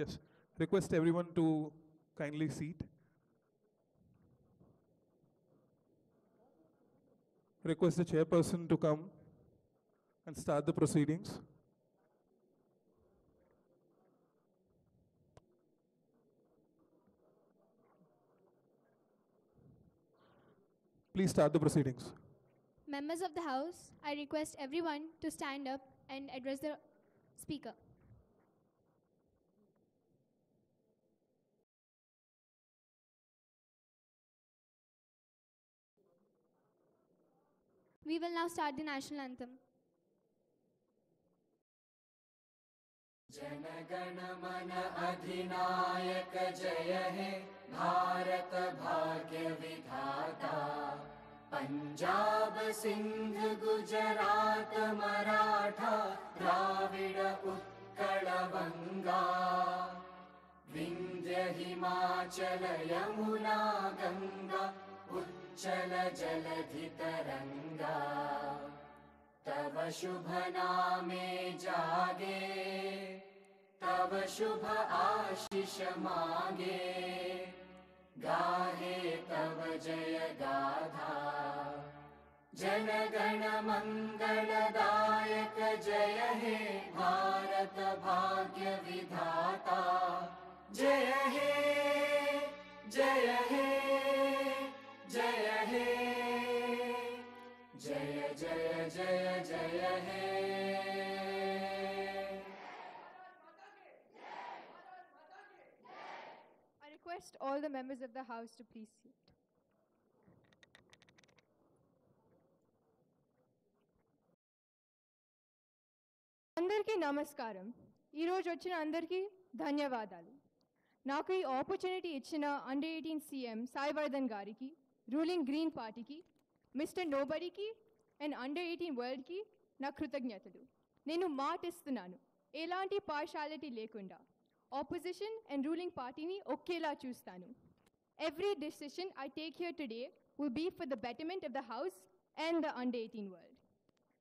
Yes. Request everyone to kindly seat. Request the chairperson to come and start the proceedings. Please start the proceedings. Members of the House, I request everyone to stand up and address the Speaker. We will now start the national anthem. जनगण मन अधिनायक जय हे भारत भाग्य विधाता पंजाब सिंध गुजरात मराठा द्राविड उत्कल बंगा विंध्य हिमाचल यमुना गंगा उच्चल जलधि तरंगा तव शुभ नामे जागे तव शुभ आशीष मांगे गाहे तव जय गाथा जनगण मंगलदायक जय हे भारत भाग्य विधाता जय हे जय हे जय हे जय जय जय जय हे I request all the members of the House to please seat. అందరికీ నమస్కారం. ఈరోజు వచ్చిన అందరికీ ధన్యవాదాలు. నాకు ఈ ఆపర్చునిటీ ఇచ్చిన అండర్ 18 సీఎం సాయివర్ధన్ గారికి, రూలింగ్ గ్రీన్ పార్టీకి, మిస్టర్ నోబడీకి అండ్ అండర్ 18 వరల్డ్కి నా కృతజ్ఞతలు. నేను మాటిస్తున్నాను, ఎలాంటి పార్షాలిటీ లేకుండా ఆపోజిషన్ అండ్ రూలింగ్ పార్టీని ఒకేలా చూస్తాను. Every decision I take here today will be for the betterment of the House and the under 18 world.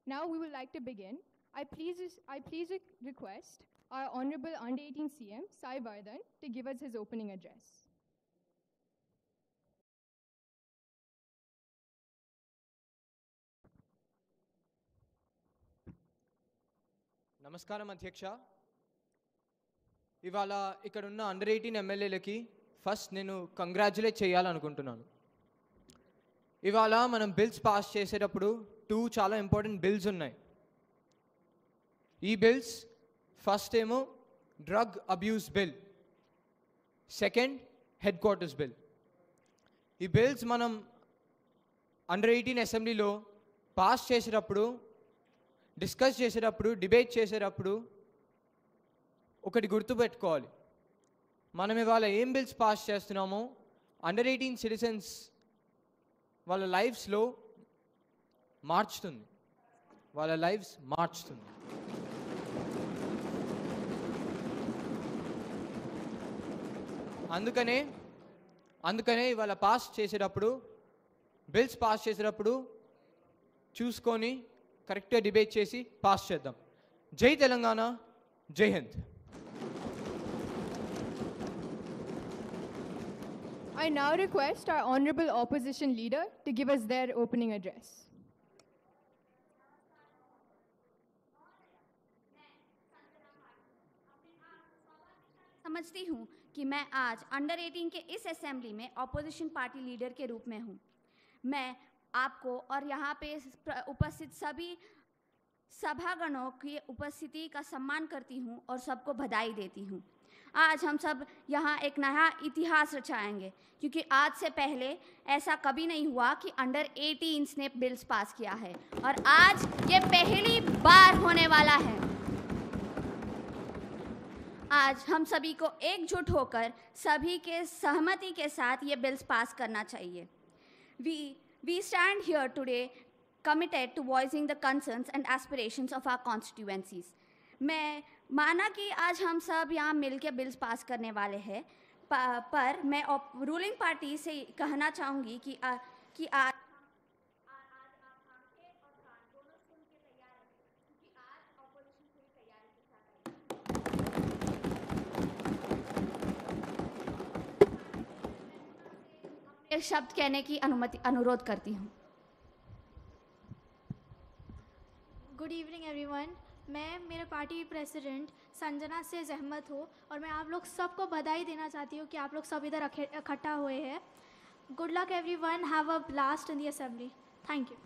Now we would like to begin. I please request our Honorable under 18 CM Sai Vardhan to give us his opening address. నమస్కారం అధ్యక్ష. ఇవాళ ఇక్కడ ఉన్న under 18 ఎమ్మెల్యేలకి first నేను congratulate చేయాలనుకుంటున్నాను. ఇవాళ మనం బిల్స్ పాస్ చేసేటప్పుడు 2 చాలా ఇంపార్టెంట్ బిల్స్ ఉన్నాయి. ఈ బిల్స్ ఫస్ట్ ఏమో drug abuse bill, second head quarters bill. ఈ బిల్స్ మనం అండర్ 18 అసెంబ్లీలో పాస్ చేసేటప్పుడు, డిస్కస్ చేసేటప్పుడు, డిబేట్ చేసేటప్పుడు ఒకటి గుర్తుపెట్టుకోవాలి. మనం ఇవాళ ఏం బిల్స్ పాస్ చేస్తున్నామో అండర్ 18 సిటిజన్స్ వాళ్ళ లైఫ్స్లో మార్చుతుంది, వాళ్ళ లైఫ్స్ మార్చుతుంది. అందుకనే ఇవాళ పాస్ చేసేటప్పుడు, బిల్స్ పాస్ చేసేటప్పుడు చూసుకొని కరెక్ట్గా డిబేట్ చేసి పాస్ చేద్దాం. జై తెలంగాణ, జై Hind. I now request our Honorable Opposition Leader to give us their opening address. समझती हूँ कि मैं आज अंडर 18 के इस असेंबली में ऑपोजिशन पार्टी लीडर के रूप में हूँ. मैं आपको और यहाँ पे उपस्थित सभी सभागणों की उपस्थिति का सम्मान करती हूँ और सबको बधाई देती हूँ. आज हम सब यहाँ एक नया इतिहास रचाएंगे, क्योंकि आज से पहले ऐसा कभी नहीं हुआ कि अंडर 18 ने बिल्स पास किया है और आज ये पहली बार होने वाला है. आज हम सभी को एकजुट होकर सभी के सहमति के साथ ये बिल्स पास करना चाहिए. We stand here today committed to voicing the concerns and aspirations of our constituencies. मैं माना कि आज हम सब यहाँ मिलकर बिल्स पास करने वाले हैं, पर मैं रूलिंग पार्टी से कहना चाहूँगी कि आज एक शब्द कहने की अनुरोध करती हूँ। Good evening everyone. मैं मेरे पार्टी प्रेसिडेंट संजना से जहमत हूँ और मैं आप लोग सबको बधाई देना चाहती हूँ कि आप लोग सब इधर इकट्ठा हुए हैं। Good luck everyone, have a blast in the assembly. Thank you.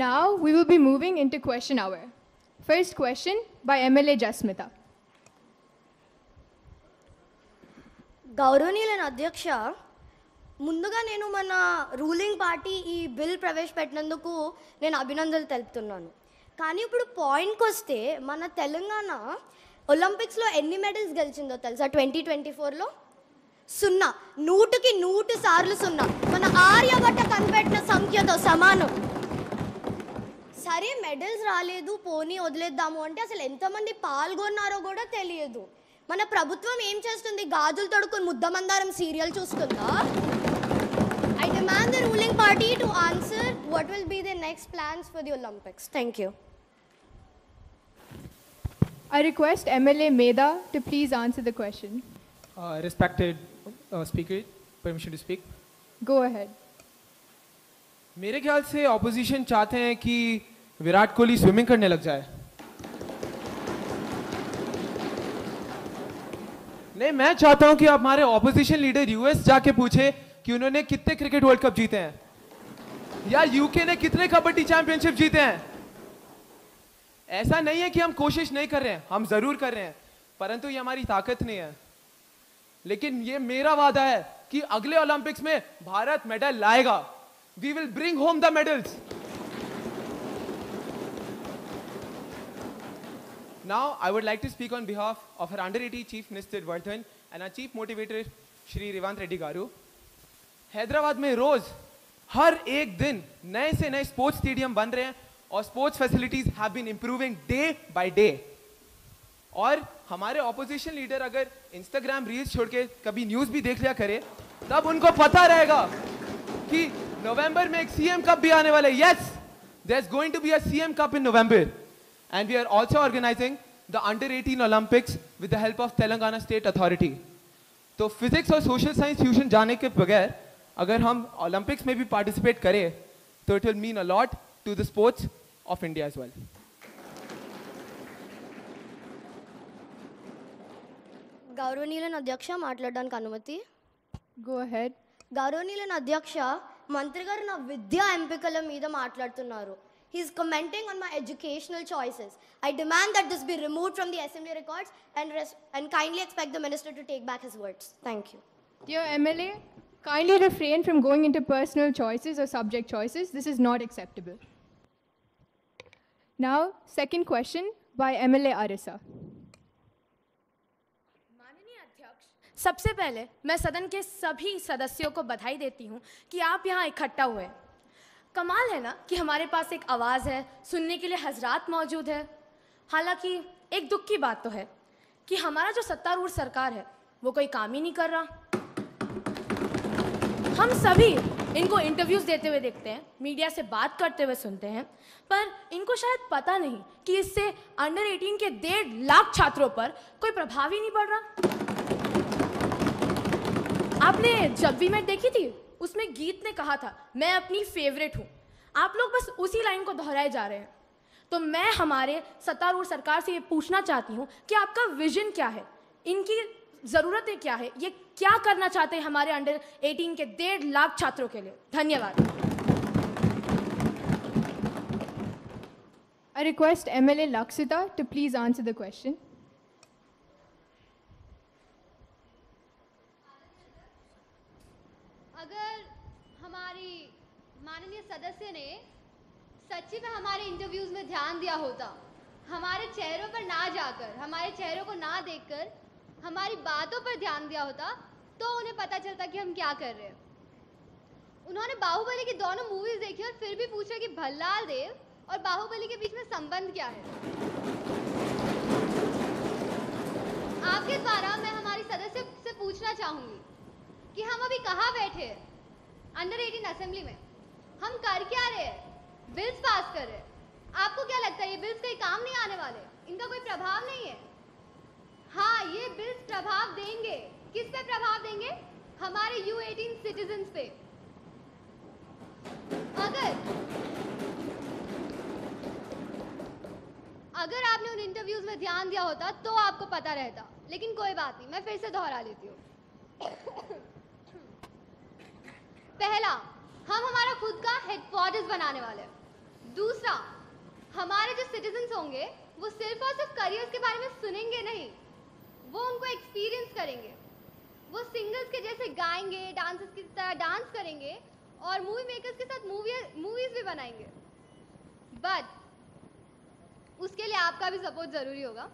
Now we will be moving into question hour. First question by MLA Jasmita. గౌరవనీయులైన అధ్యక్ష, ముందుగా నేను మన రూలింగ్ పార్టీ ఈ బిల్ ప్రవేశపెట్టినందుకు నేను అభినందనలు తెలుపుతున్నాను. కానీ ఇప్పుడు పాయింట్కి వస్తే మన తెలంగాణ ఒలింపిక్స్లో ఎన్ని మెడల్స్ గెలిచిందో తెలుసా? 2024లో 0, 100కి 100 సార్లు 0. మన ఆర్యభట్ట కనిపెట్టిన సంఖ్యతో సమానం. సరే మెడల్స్ రాలేదు, పోనీ వదిలేద్దాము అంటే అసలు ఎంతమంది పాల్గొన్నారో కూడా తెలియదు. మన ప్రభుత్వం ఏం చేస్తుంది? గాజులు తొడుక్కుని ముద్దమందారం serial చూస్తుందా? I demand the ruling party to answer what will be their next plans for the Olympics. Thank you. I request MLA Meda to please answer the question. Respected speaker, permission to speak. Go ahead. मेरे ख्याल से opposition चाहते हैं कि Virat Kohli swimming करने लग जाए। नहीं, मैं चाहता हूं कि हमारे ऑपोजिशन लीडर यूएस जाके पूछे कि उन्होंने कितने क्रिकेट वर्ल्ड कप जीते हैं, या यूके ने कितने कबड्डी चैंपियनशिप जीते हैं। ऐसा नहीं है कि हम कोशिश नहीं कर रहे हैं, हम जरूर कर रहे हैं, परंतु ये हमारी ताकत नहीं है। लेकिन ये मेरा वादा है कि अगले ओलंपिक्स में भारत मेडल लाएगा। We will bring home the medals. Now, I would like to speak on behalf of our under-18 Chief Minister Vardhan and our Chief Motivator Shri Revant Reddy Garu. Hyderabad में रोज हर एक दिन नए से नए स्पोर्ट्स स्टेडियम बन रहे हैं और sports facilities have been improving day by day. और हमारे ऑपोजिशन लीडर अगर इंस्टाग्राम रील्स छोड़ के कभी न्यूज भी देख लिया करे, तब उनको पता रहेगा कि नवंबर में एक सीएम कप भी आने वाला है। Yes, there is going to be a CM cup in November and we are also organizing the under eighteen Olympics with the help of Telangana state authority. तो फिजिक्स और सोशल साइंस ट्यूशन जाने के बगैर अगर हम ओलंपिक्स में भी पार्टिसिपेट करें तो it will mean a lot to the sports of India as well. గౌరవనీయులైన అధ్యక్ష, మాట్లాడడానికి అనుమతి? Go ahead. గౌరవనీయులైన అధ్యక్ష, మంత్రి గారు నా విద్యా ఎంపికల మీద మాట్లాడుతున్నారు. He is commenting on my educational choices. I demand that this be removed from the assembly records and kindly expect the minister to take back his words. Thank you. Dear MLA, kindly refrain from going into personal choices or subject choices. This is not acceptable. Now, second question by MLA Arisa. सबसे पहले मैं सदन के सभी सदस्यों को बधाई देती हूँ कि आप यहाँ इकट्ठा हुए। कमाल है ना कि हमारे पास एक आवाज़ है, सुनने के लिए हजरात मौजूद है। हालांकि एक दुख की बात तो है कि हमारा जो सत्तारूढ़ सरकार है वो कोई काम ही नहीं कर रहा। हम सभी इनको इंटरव्यूज देते हुए देखते हैं, मीडिया से बात करते हुए सुनते हैं, पर इनको शायद पता नहीं कि इससे अंडर-18 के 1.5 लाख छात्रों पर कोई प्रभाव ही नहीं पड़ रहा। आपने जब भी मैच देखी थी, उसमें गीत ने कहा था मैं अपनी फेवरेट हूँ। आप लोग बस उसी लाइन को दोहराए जा रहे हैं। तो मैं हमारे सत्तारूढ़ सरकार से ये पूछना चाहती हूँ कि आपका विजन क्या है, इनकी ज़रूरतें क्या है, ये क्या करना चाहते हैं हमारे अंडर-18 के 1.5 लाख छात्रों के लिए। धन्यवाद। I request MLA Laksita to please answer the question. अगर हमारी माननीय सदस्य ने सच्ची में हमारे इंटरव्यूज में ध्यान दिया होता, हमारे चेहरों पर ना जाकर, हमारे चेहरों को ना देखकर हमारी बातों पर ध्यान दिया होता, तो उन्हें पता चलता कि हम क्या कर रहे हैं। उन्होंने बाहुबली की दोनों मूवीज देखी और फिर भी पूछा कि भल्लाल देव और बाहुबली के बीच में संबंध क्या है। आपके द्वारा मैं हमारी सदस्य से पूछना चाहूंगी कि हम अभी कहाँ बैठे हैं, अंडर-18 असेंबली में हम कर क्या रहे हैं, बिल्स पास कर रहे हैं। आपको क्या लगता है ये बिल्स कहीं काम नहीं आने वाले, इनका कोई प्रभाव नहीं है? हाँ, ये बिल्स प्रभाव देंगे। किस पे प्रभाव देंगे? हमारे U18 सिटीजन्स पे। अगर आपने उन इंटरव्यूज में ध्यान दिया होता तो आपको पता रहता, लेकिन कोई बात नहीं, मैं फिर से दोहरा लेती हूँ। पहला, हम हमारा खुद का हेडक्वार्टर्स बनाने वाले हैं। दूसरा, हमारे जो सिटीजन्स होंगे वो सिर्फ और सिर्फ करियर्स के बारे में सुनेंगे नहीं, वो उनको एक्सपीरियंस करेंगे। वो सिंगर्स के जैसे गाएंगे, डांसर्स की तरह डांस करेंगे और मूवी मेकर्स के साथ मूवीज भी बनाएंगे। बट उसके लिए आपका भी सपोर्ट ज़रूरी होगा।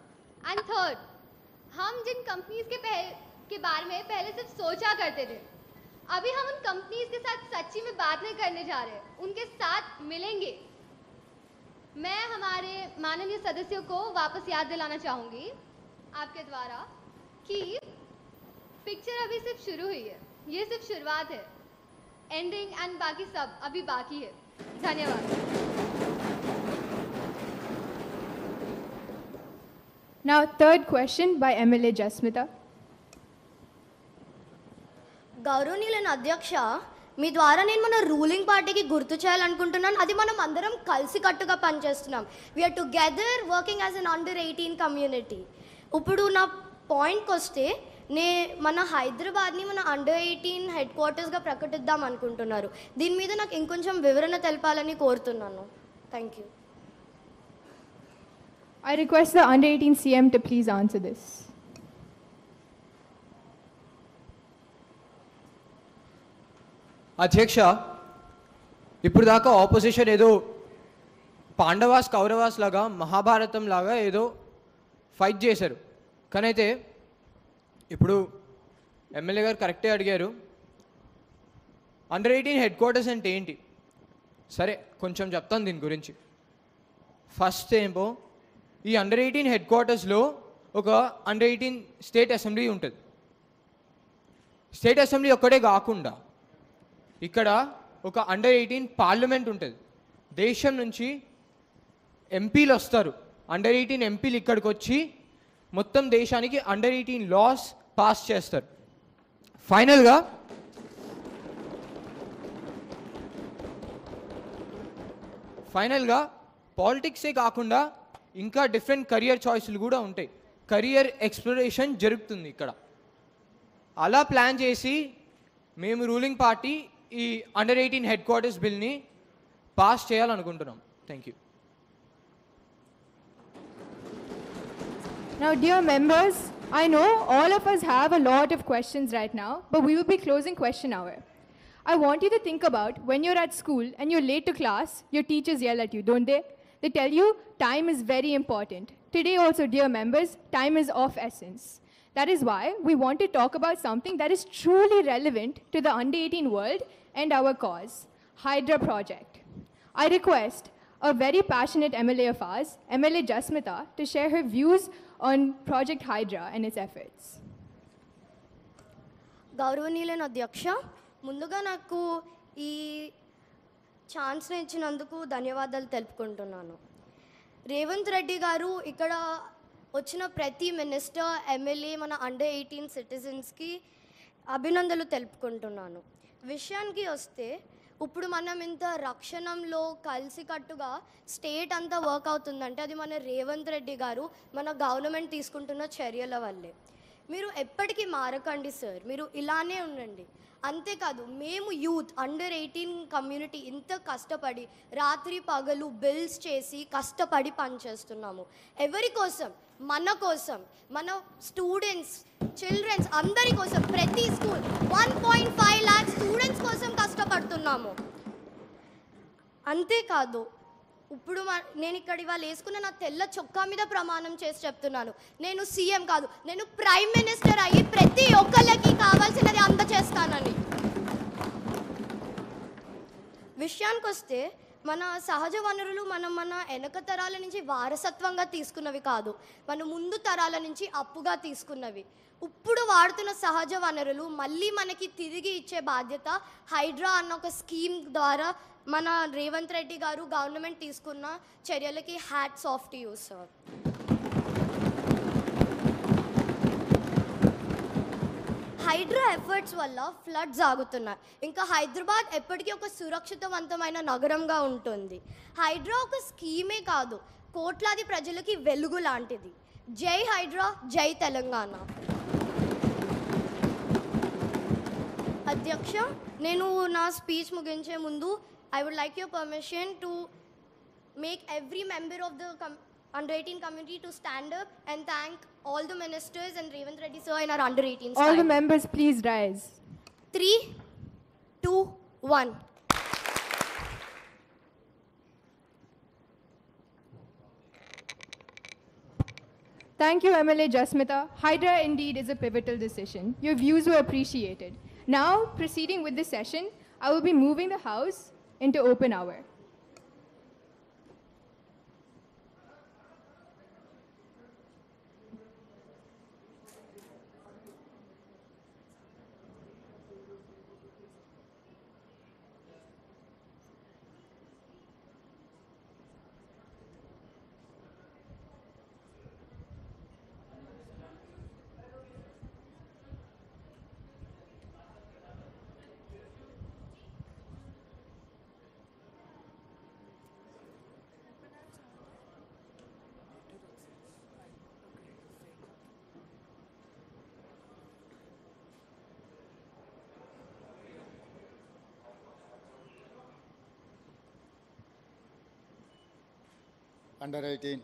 एंड थर्ड, हम जिन कंपनीज के बारे में पहले सिर्फ सोचा करते थे, अभी हम उन कंपनीज के साथ सच्ची में बात नहीं करने जा रहे, उनके साथ मिलेंगे। मैं हमारे माननीय सदस्यों को वापस याद दिलाना चाहूँगी आपके द्वारा कि पिक्चर अभी सिर्फ शुरू हुई है, ये सिर्फ शुरुआत है। एंडिंग एंड बाकी सब अभी बाकी है। धन्यवाद। Now, third question by MLA Jasmita. గౌరవనీయులైన అధ్యక్ష, మీ ద్వారా నేను మన రూలింగ్ పార్టీకి గుర్తు చేయాలనుకుంటున్నాను. అది మనం అందరం కలిసికట్టుగా పనిచేస్తున్నాం. We are together working as an under 18 community. ఇప్పుడు నా పాయింట్కి వస్తే, మన హైదరాబాద్ని మన అండర్ 18 హెడ్ క్వార్టర్స్గా ప్రకటిద్దాం అనుకుంటున్నారు. దీని మీద నాకు ఇంకొంచెం వివరణ తెలపాలని కోరుతున్నాను. Thank you. I request the under 18 CM to please answer this. అధ్యక్ష, ఇప్పుడు దాకా ఆపోజిషన్ ఏదో పాండవాస్ కౌరవాస్ లాగా మహాభారతం లాగా ఏదో ఫైట్ చేశారు. కానీ అయితే ఇప్పుడు ఎమ్మెల్యే గారు కరెక్టే అడిగారు, అండర్ 18 హెడ్ క్వార్టర్స్ అంటే ఏంటి? సరే, కొంచెం చెప్తాను దీని గురించి. ఫస్ట్ ఏమో, ఈ అండర్ 18 హెడ్ క్వార్టర్స్లో ఒక అండర్ 18 స్టేట్ అసెంబ్లీ ఉంటుంది. స్టేట్ అసెంబ్లీ ఒక్కటే కాకుండా ఇక్కడ ఒక అండర్ 18 పార్లమెంట్ ఉంటుంది. దేశం నుంచి ఎంపీలు వస్తారు. అండర్ 18 ఎంపీలు ఇక్కడికి వచ్చి మొత్తం దేశానికి అండర్ 18 లాస్ పాస్ చేస్తారు. ఫైనల్గా పాలిటిక్సే కాకుండా ఇంకా డిఫరెంట్ కెరియర్ చాయిస్లు కూడా ఉంటాయి. కెరియర్ ఎక్స్ప్లోరేషన్ జరుగుతుంది ఇక్కడ. అలా ప్లాన్ చేసి మేము రూలింగ్ పార్టీ ఈ అండర్ 18 హెడ్ క్వార్టర్స్ బిల్ని పాస్ చేయాలనుకుంటున్నాం. Thank you. Now, dear members, I know all of us have a lot of questions right now, but we will be closing question hour. I want you to think about when you're at school and you're late to class, your teachers yell at you, don't they? They tell you time is very important. Today also, dear members, time is of essence. That is why we want to talk about something that is truly relevant to the under 18 world and our cause, Hydra Project. I request a very passionate MLA of ours, MLA Jasmita, to share her views on Project Hydra and its efforts. గౌరవనీయులైన అధ్యక్ష, ముందుగా నాకు ఈ ఛాన్స్ని ఇచ్చినందుకు ధన్యవాదాలు తెలుపుకుంటున్నాను. రేవంత్ రెడ్డి గారు ఇక్కడ వచ్చిన ప్రతి మినిస్టర్, ఎమ్మెల్యే, మన అండర్ 18 సిటిజన్స్కి అభినందనలు తెలుపుకుంటున్నాను. విషయానికి వస్తే, ఇప్పుడు మనం ఇంత రక్షణంలో కలిసికట్టుగా స్టేట్ అంతా వర్క్ అవుతుందంటే అది మన రేవంత్ రెడ్డి గారు, మన గవర్నమెంట్ తీసుకుంటున్న చర్యల వల్లే. మీరు ఎప్పటికీ మారకండి సార్, మీరు ఇలానే ఉండండి. అంతేకాదు, మేము యూత్ అండర్ 18 కమ్యూనిటీ ఇంత కష్టపడి రాత్రి పగలు బిల్స్ చేసి కష్టపడి పనిచేస్తున్నాము. ఎవరి కోసం? మన కోసం, మన స్టూడెంట్స్, చిల్డ్రన్స్ అందరి కోసం. ప్రతి స్కూల్ 1.5 lakh స్టూడెంట్స్ కోసం కష్టపడుతున్నాము. అంతేకాదు, ఇప్పుడు నేను ఇక్కడ ఇవాళ వేసుకున్న నా తెల్ల చొక్కా మీద ప్రమాణం చేసి చెప్తున్నాను, నేను సీఎం కాదు, నేను ప్రైమ్ మినిస్టర్ అయ్యి ప్రతి ఒక్కళ్ళకి కావాల్సినది అందచేస్తానని. విషయానికి వస్తే, మన సహజ వనరులు మన వెనక తరాల నుంచి వారసత్వంగా తీసుకున్నవి కాదు, మన ముందు తరాల నుంచి అప్పుగా తీసుకున్నవి. ఇప్పుడు వాడుతున్న సహజ వనరులు మళ్ళీ మనకి తిరిగి ఇచ్చే బాధ్యత హైడ్రా అన్న ఒక స్కీమ్ ద్వారా మన రేవంత్ రెడ్డి గారు గవర్నమెంట్ తీసుకున్న చర్యలకి hats off to you sir. HYDRAA efforts వల్ల ఫ్లడ్స్ ఆగుతున్నాయి. ఇంకా హైదరాబాద్ ఎప్పటికీ ఒక సురక్షితవంతమైన నగరంగా ఉంటుంది. హైడ్రా ఒక స్కీమే కాదు, కోట్లాది ప్రజలకి వెలుగు లాంటిది. జై హైడ్రా, జై తెలంగాణ. అధ్యక్ష, నేను నా స్పీచ్ ముగించే ముందు I would like your permission to make every member of the under-18 community to stand up and thank all the ministers and Revanth Reddy sir in our under-18 All the members please rise. 3, 2, 1. Thank you, MLA Jasmita. Hydra indeed is a pivotal decision. Your views were appreciated. Now, proceeding with the session, I will be moving the House into open hour. under-18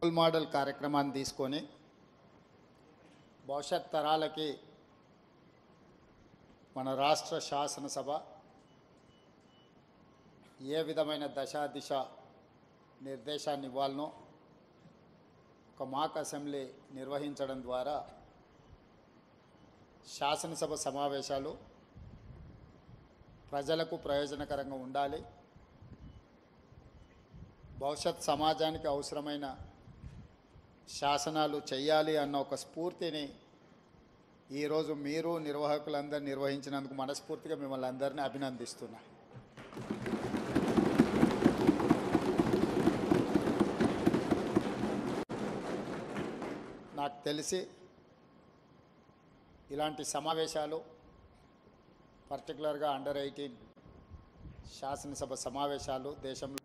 role model కార్యక్రమాన్ని తీసుకొని భవిష్యత్ తరాలకి మన రాష్ట్ర శాసనసభ ఏ విధమైన దశ నిర్దేశాన్ని ఇవ్వాలనో ఒక మాక్ అసెంబ్లీ నిర్వహించడం ద్వారా శాసనసభ సమావేశాలు ప్రజలకు ప్రయోజనకరంగా ఉండాలి, భవిష్యత్ సమాజానికి అవసరమైన శాసనాలు చేయాలి అన్న ఒక స్ఫూర్తిని ఈరోజు మీరు నిర్వాహకులందరూ నిర్వహించినందుకు మనస్ఫూర్తిగా మిమ్మల్ని అందరినీ అభినందిస్తున్నా. నాకు తెలిసి ఇలాంటి సమావేశాలు పర్టికులర్గా under-18 శాసనసభ సమావేశాలు దేశంలో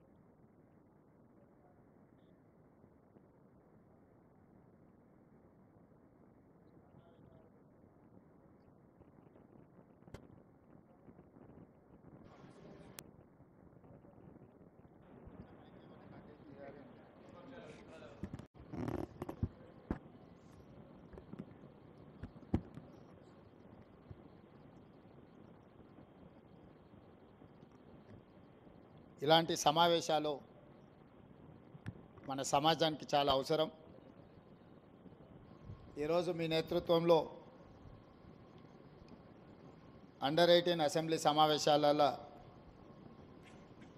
ఇలాంటి సమావేశాలు మన సమాజానికి చాలా అవసరం. ఈరోజు మీ నేతృత్వంలో under-18 అసెంబ్లీ సమావేశాలలో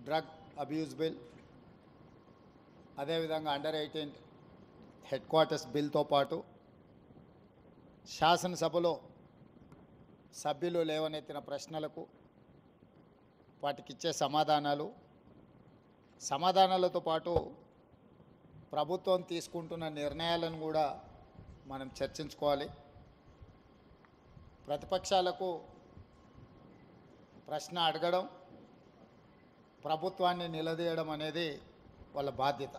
డ్రగ్ అబ్యూస్ బిల్, అదేవిధంగా under-18 హెడ్ క్వార్టర్స్ బిల్తో పాటు శాసనసభలో సభ్యులు లేవనెత్తిన ప్రశ్నలకు వాటికి ఇచ్చే సమాధానాలతో పాటు ప్రభుత్వం తీసుకుంటున్న నిర్ణయాలను కూడా మనం చర్చించుకోవాలి. ప్రతిపక్షాలకు ప్రశ్న అడగడం, ప్రభుత్వాన్ని నిలదీయడం అనేది వాళ్ళ బాధ్యత.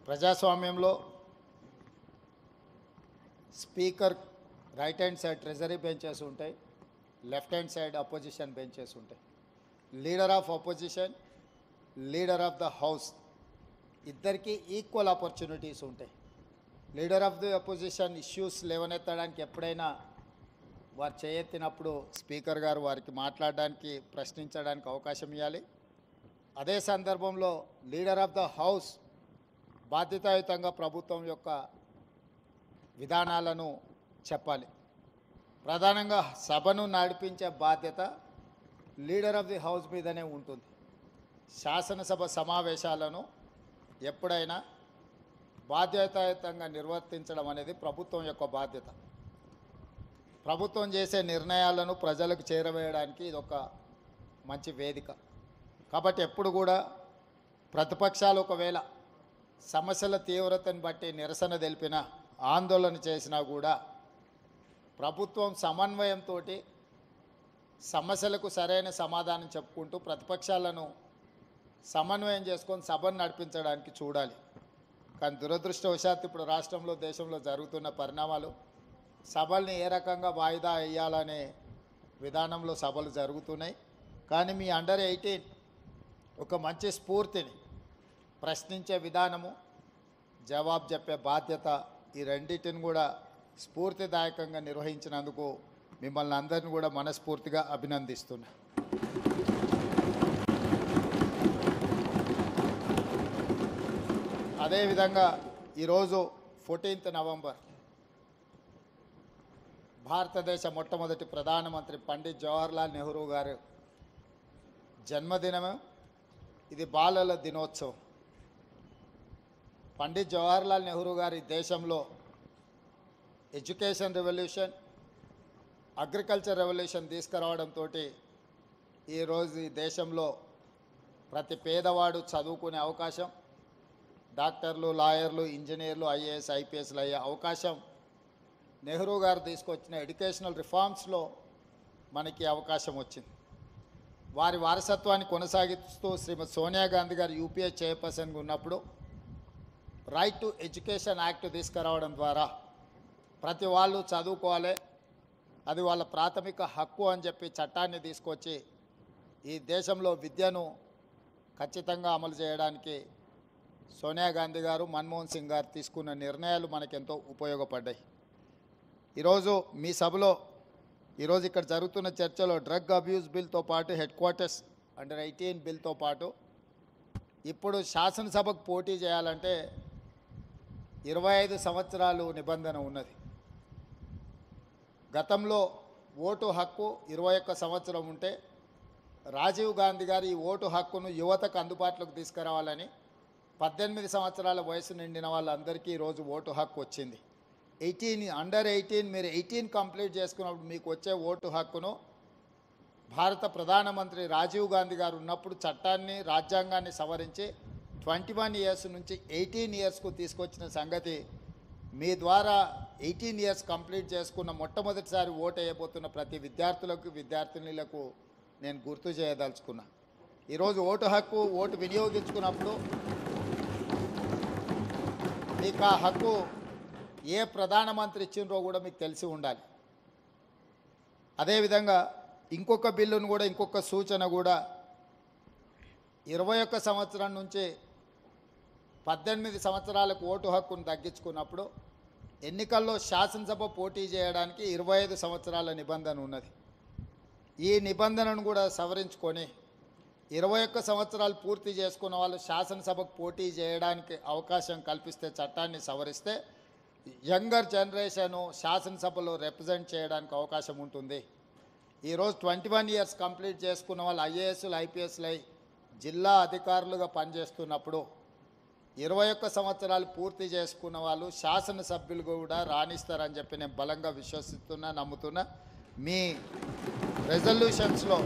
ప్రజాస్వామ్యంలో speaker right hand side treasury benches ఉంటాయి, left hand side opposition benches ఉంటాయి. Leader of opposition, leader of the house ఇద్దరికీ ఈక్వల్ ఆపర్చునిటీస్ ఉంటాయి. Leader of the opposition issues లేవనెత్తడానికి ఎప్పుడైనా వారు చేయెత్తినప్పుడు స్పీకర్ గారు వారికి మాట్లాడడానికి, ప్రశ్నించడానికి అవకాశం ఇవ్వాలి. అదే సందర్భంలో లీడర్ ఆఫ్ ద హౌస్ బాధ్యతాయుతంగా ప్రభుత్వం యొక్క విధానాలను చెప్పాలి. ప్రధానంగా సభను నడిపించే బాధ్యత లీడర్ ఆఫ్ ది హౌస్ మీదనే ఉంటుంది. శాసనసభ సమావేశాలను ఎప్పుడైనా బాధ్యతాయుతంగా నిర్వర్తించడం అనేది ప్రభుత్వం యొక్క బాధ్యత. ప్రభుత్వం చేసే నిర్ణయాలను ప్రజలకు చేరవేయడానికి ఇది ఒక మంచి వేదిక. కాబట్టి ఎప్పుడు కూడా ప్రతిపక్షాలు ఒకవేళ సమస్యల తీవ్రతను బట్టి నిరసన తెలిపిన ఆందోళన చేసినా కూడా ప్రభుత్వం సమన్వయంతో సమస్యలకు సరైన సమాధానం చెప్పుకుంటూ ప్రతిపక్షాలను సమన్వయం చేసుకొని సభను నడిపించడానికి చూడాలి. కానీ దురదృష్టవశాత్తు ఇప్పుడు రాష్ట్రంలో దేశంలో జరుగుతున్న పరిణామాలు సభల్ని ఏ రకంగా వాయిదా వేయాలనే విధానంలో సభలు జరుగుతున్నాయి. కానీ మీ అండర్ 18 ఒక మంచి స్ఫూర్తిని, ప్రశ్నించే విధానము, జవాబు చెప్పే బాధ్యత, ఈ రెండింటిని కూడా స్ఫూర్తిదాయకంగా నిర్వహించినందుకు మిమ్మల్ని అందరిని కూడా మనస్ఫూర్తిగా అభినందిస్తున్నా. అదేవిధంగా ఈరోజు 14th నవంబర్ భారతదేశ మొట్టమొదటి ప్రధానమంత్రి పండిత్ జవహర్లాల్ నెహ్రూ గారు జన్మదినము. ఇది బాలల దినోత్సవం. పండిత్ జవహర్లాల్ నెహ్రూ గారి దేశంలో ఎడ్యుకేషన్ రెవల్యూషన్, అగ్రికల్చర్ రెవల్యూషన్ తీసుకురావడంతో ఈరోజు ఈ దేశంలో ప్రతి పేదవాడు చదువుకునే అవకాశం, డాక్టర్లు, లాయర్లు, ఇంజనీర్లు, ఐఏఎస్, ఐపీఎస్లు అయ్యే అవకాశం నెహ్రూ గారు తీసుకొచ్చిన ఎడ్యుకేషనల్ రిఫార్మ్స్లో మనకి అవకాశం వచ్చింది. వారి వారసత్వాన్ని కొనసాగిస్తూ శ్రీమతి సోనియా గాంధీ గారు యూపీఏ చైర్పర్సన్గా ఉన్నప్పుడు రైట్ టు ఎడ్యుకేషన్ యాక్ట్ తీసుకురావడం ద్వారా ప్రతి వాళ్ళు చదువుకోవాలి, అది వాళ్ళ ప్రాథమిక హక్కు అని చెప్పి చట్టాన్ని తీసుకొచ్చి ఈ దేశంలో విద్యను ఖచ్చితంగా అమలు చేయడానికి సోనియా గాంధీ గారు, మన్మోహన్ సింగ్ గారు తీసుకున్న నిర్ణయాలు మనకెంతో ఉపయోగపడ్డాయి. ఈరోజు మీ సభలో ఈరోజు ఇక్కడ జరుగుతున్న చర్చలో డ్రగ్ అబ్యూస్ బిల్తో పాటు హెడ్ క్వార్టర్స్ అండర్ 18 బిల్తో పాటు ఇప్పుడు శాసనసభకు పోటీ చేయాలంటే 25 సంవత్సరాలు నిబంధన ఉన్నది. గతంలో ఓటు హక్కు 21 సంవత్సరం ఉంటే రాజీవ్ గాంధీ గారు ఈ ఓటు హక్కును యువతకు అందుబాటులోకి తీసుకురావాలని 18 సంవత్సరాల వయసు నిండిన వాళ్ళందరికీ ఈరోజు ఓటు హక్కు వచ్చింది. అండర్ 18 మీరు 18 కంప్లీట్ చేసుకున్నప్పుడు మీకు వచ్చే ఓటు హక్కును భారత ప్రధానమంత్రి రాజీవ్ గాంధీ గారు ఉన్నప్పుడు చట్టాన్ని, రాజ్యాంగాన్ని సవరించి 21 ఇయర్స్ నుంచి 18 ఇయర్స్కు తీసుకొచ్చిన సంగతి మీ ద్వారా 18 ఇయర్స్ కంప్లీట్ చేసుకున్న మొట్టమొదటిసారి ఓటు వేయబోతున్న ప్రతి విద్యార్థులకు, విద్యార్థినులకు నేను గుర్తు చేయదలుచుకున్నా. ఈరోజు ఓటు హక్కు, ఓటు వినియోగించుకున్నప్పుడు మీకు ఆ హక్కు ఏ ప్రధానమంత్రి ఇచ్చిండ్రో కూడా మీకు తెలిసి ఉండాలి. అదేవిధంగా ఇంకొక బిల్లును కూడా, ఇంకొక సూచన కూడా 21 సంవత్సరం నుంచి 18 సంవత్సరాలకు ఓటు హక్కును తగ్గించుకున్నప్పుడు ఎన్నికల్లో శాసనసభ పోటీ చేయడానికి 25 సంవత్సరాల నిబంధన ఉన్నది. ఈ నిబంధనను కూడా సవరించుకొని 21 సంవత్సరాలు పూర్తి చేసుకున్న వాళ్ళు శాసనసభకు పోటీ చేయడానికి అవకాశం కల్పిస్తే, చట్టాన్ని సవరిస్తే యంగర్ జనరేషను శాసనసభలో రిప్రజెంట్ చేయడానికి అవకాశం ఉంటుంది. ఈరోజు 21 ఇయర్స్ కంప్లీట్ చేసుకున్న వాళ్ళు ఐఏఎస్లు, ఐపీఎస్లు జిల్లా అధికారులుగా పనిచేస్తున్నప్పుడు 21 సంవత్సరాలు పూర్తి చేసుకున్న వాళ్ళు శాసనసభ్యులు కూడా రాణిస్తారని చెప్పి నేను బలంగా విశ్వసిస్తున్నా, నమ్ముతున్నా. మీ రెజల్యూషన్స్లో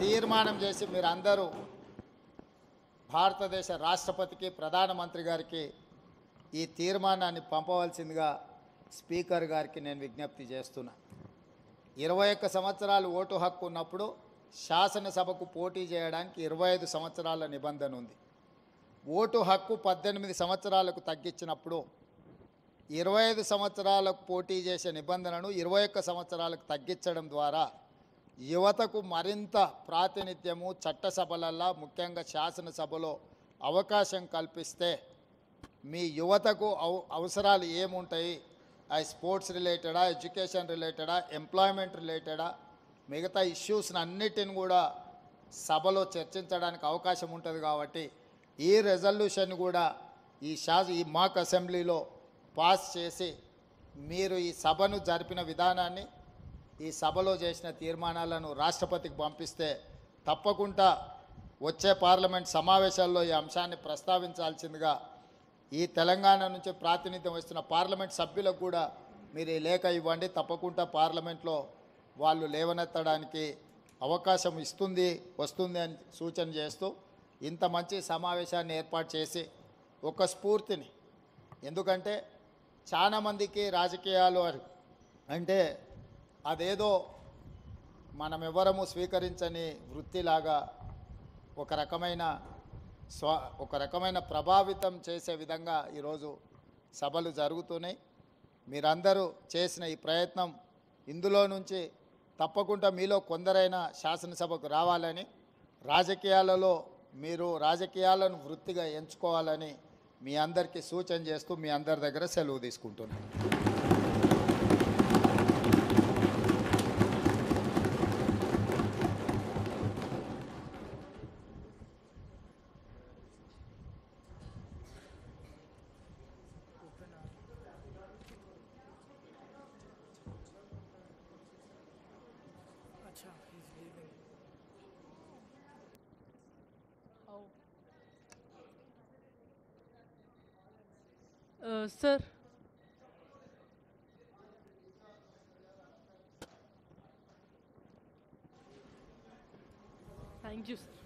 తీర్మానం చేసి మీరందరూ భారతదేశ రాష్ట్రపతికి, ప్రధానమంత్రి గారికి ఈ తీర్మానాన్ని పంపవలసిందిగా స్పీకర్ గారికి నేను విజ్ఞప్తి చేస్తున్నా. 21 సంవత్సరాలు ఓటు హక్కు ఉన్నప్పుడు శాసనసభకు పోటీ చేయడానికి 25 సంవత్సరాల నిబంధన ఉంది. ఓటు హక్కు 18 సంవత్సరాలకు తగ్గించినప్పుడు 25 సంవత్సరాలకు పోటీ చేసే నిబంధనను 21 సంవత్సరాలకు తగ్గించడం ద్వారా యువతకు మరింత ప్రాతినిధ్యము చట్టసభలల్లో, ముఖ్యంగా శాసనసభలో అవకాశం కల్పిస్తే మీ యువతకు అవసరాలు ఏముంటాయి, అవి స్పోర్ట్స్ రిలేటెడా, ఎడ్యుకేషన్ రిలేటెడా, ఎంప్లాయ్మెంట్ రిలేటెడా, మిగతా ఇష్యూస్ని అన్నిటిని కూడా సభలో చర్చించడానికి అవకాశం ఉంటుంది. కాబట్టి ఈ రెజల్యూషన్ కూడా ఈ మాక్ అసెంబ్లీలో పాస్ చేసి మీరు ఈ సభను జరిపిన విధానాన్ని, ఈ సభలో చేసిన తీర్మానాలను రాష్ట్రపతికి పంపిస్తే తప్పకుండా వచ్చే పార్లమెంట్ సమావేశాల్లో ఈ అంశాన్ని ప్రస్తావించాల్సిందిగా ఈ తెలంగాణ నుంచి ప్రాతినిధ్యం వస్తున్న పార్లమెంట్ సభ్యులకు కూడా మీరు ఈ లేఖ ఇవ్వండి, తప్పకుండా పార్లమెంట్లో వాళ్ళు లేవనెత్తడానికి అవకాశం వస్తుంది అని సూచన చేస్తూ ఇంత మంచి సమావేశాన్ని ఏర్పాటు చేసి ఒక స్ఫూర్తిని, ఎందుకంటే చాలామందికి రాజకీయాలు అంటే అదేదో మనమెవరము స్వీకరించని వృత్తిలాగా ఒక రకమైన ప్రభావితం చేసే విధంగా ఈరోజు సభలు జరుగుతున్నాయి. మీరందరూ చేసిన ఈ ప్రయత్నం, ఇందులో నుంచి తప్పకుండా మీలో కొందరైనా శాసనసభకు రావాలని, రాజకీయాలలో మీరు రాజకీయాలను వృత్తిగా ఎంచుకోవాలని మీ అందరికీ సూచన చేస్తూ మీ అందరి దగ్గర సెలవు తీసుకుంటున్నాను. Sir, thank you, sir.